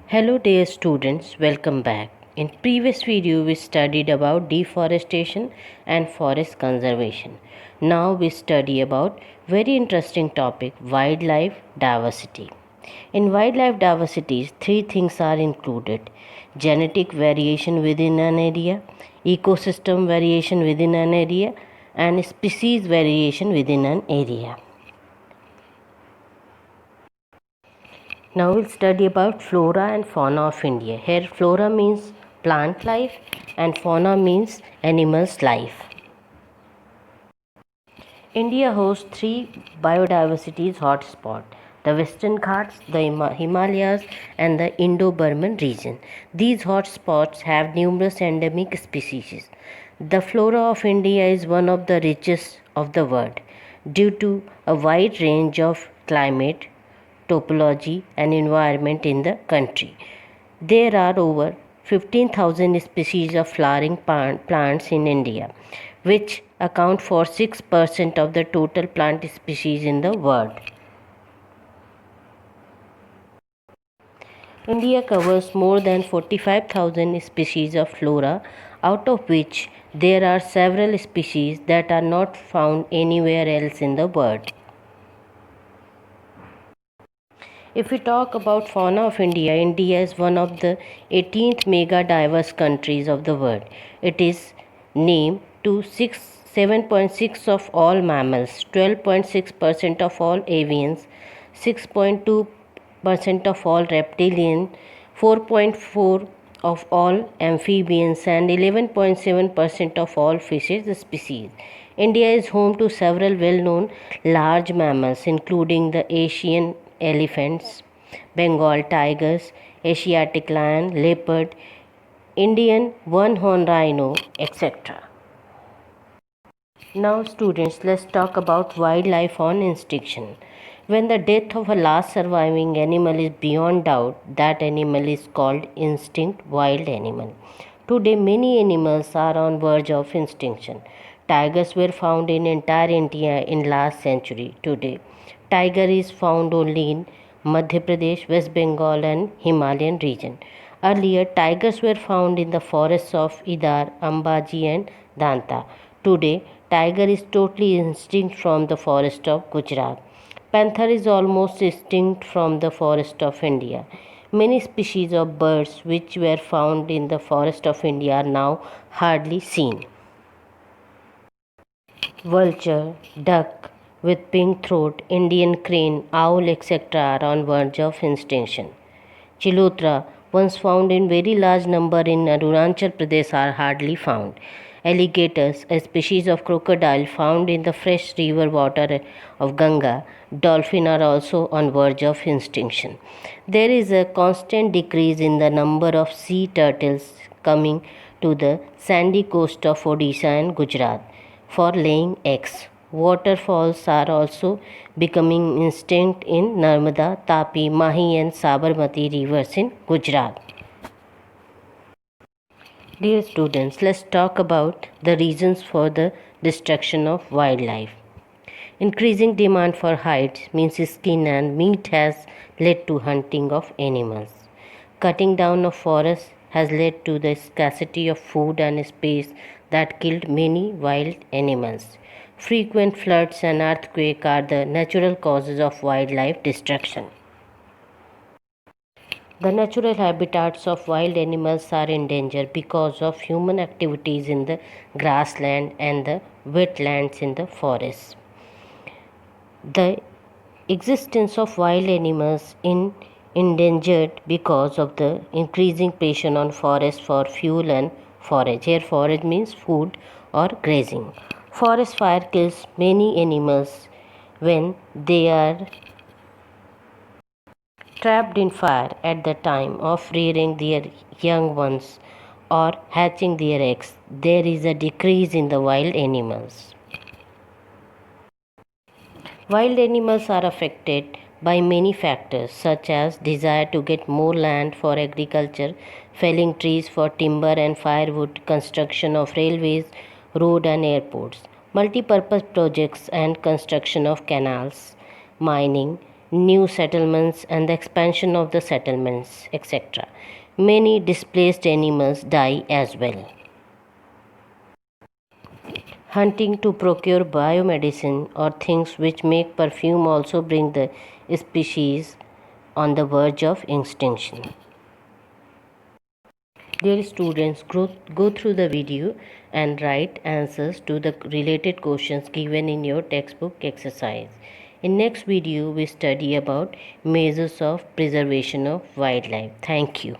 Hello dear students, welcome back. In previous video we studied about deforestation and forest conservation. Now we study about very interesting topic wildlife diversity. In wildlife diversity, three things are included: genetic variation within an area, ecosystem variation within an area, and species variation within an area. Now we'll study about flora and fauna of India. Here flora means plant life and fauna means animals life. India hosts three biodiversity hotspots: the Western Ghats, the Himalayas and the Indo-Burman region. These hotspots have numerous endemic species. The flora of India is one of the richest of the world due to a wide range of climate, topology and environment in the country. There are over 15,000 species of flowering plants in India, which account for 6% of the total plant species in the world. India covers more than 45,000 species of flora, out of which there are several species that are not found anywhere else in the world. If we talk about fauna of India, India is one of the 18th mega diverse countries of the world. It is named to 7.6 of all mammals, 12.6% of all avians, 6.2% of all reptilian, 4.4 of all amphibians and 11.7% of all fishes species. India is home to several well-known large mammals including the Asian elephants, Bengal tigers, Asiatic lion, leopard, Indian one-horned rhino, etc. Now students, let's talk about wildlife on extinction. When the death of a last surviving animal is beyond doubt, that animal is called extinct wild animal. Today many animals are on verge of extinction. Tigers were found in entire India in last century. Today, tiger is found only in Madhya Pradesh, West Bengal and Himalayan region. Earlier, tigers were found in the forests of Idar, Ambaji and Danta. Today, tiger is totally extinct from the forest of Gujarat. Panther is almost extinct from the forest of India. Many species of birds which were found in the forest of India are now hardly seen. Vulture, duck with pink throat, Indian crane, owl, etc. are on verge of extinction. Chilotra, once found in very large number in Arunachal Pradesh, are hardly found. Alligators, a species of crocodile found in the fresh river water of Ganga, dolphin are also on verge of extinction. There is a constant decrease in the number of sea turtles coming to the sandy coast of Odisha and Gujarat for laying eggs. Waterfalls are also becoming extinct in Narmada, Tapi, Mahi and Sabarmati rivers in Gujarat. Dear students, let's talk about the reasons for the destruction of wildlife. Increasing demand for hides means skin and meat has led to hunting of animals. Cutting down of forests has led to the scarcity of food and space that killed many wild animals. Frequent floods and earthquakes are the natural causes of wildlife destruction. The natural habitats of wild animals are in danger because of human activities in the grassland and the wetlands in the forests. The existence of wild animals is endangered because of the increasing pressure on forests for fuel and forage. Here forage means food or grazing. Forest fire kills many animals when they are trapped in fire at the time of rearing their young ones or hatching their eggs. There is a decrease in the wild animals. Wild animals are affected by many factors such as desire to get more land for agriculture, felling trees for timber and firewood, construction of railways, road and airports, multi-purpose projects and construction of canals, mining, new settlements and the expansion of the settlements, etc. Many displaced animals die as well. Hunting to procure biomedicine or things which make perfume also bring the species on the verge of extinction. Dear students, go through the video and write answers to the related questions given in your textbook exercise. In next video, we study about measures of preservation of wildlife. Thank you.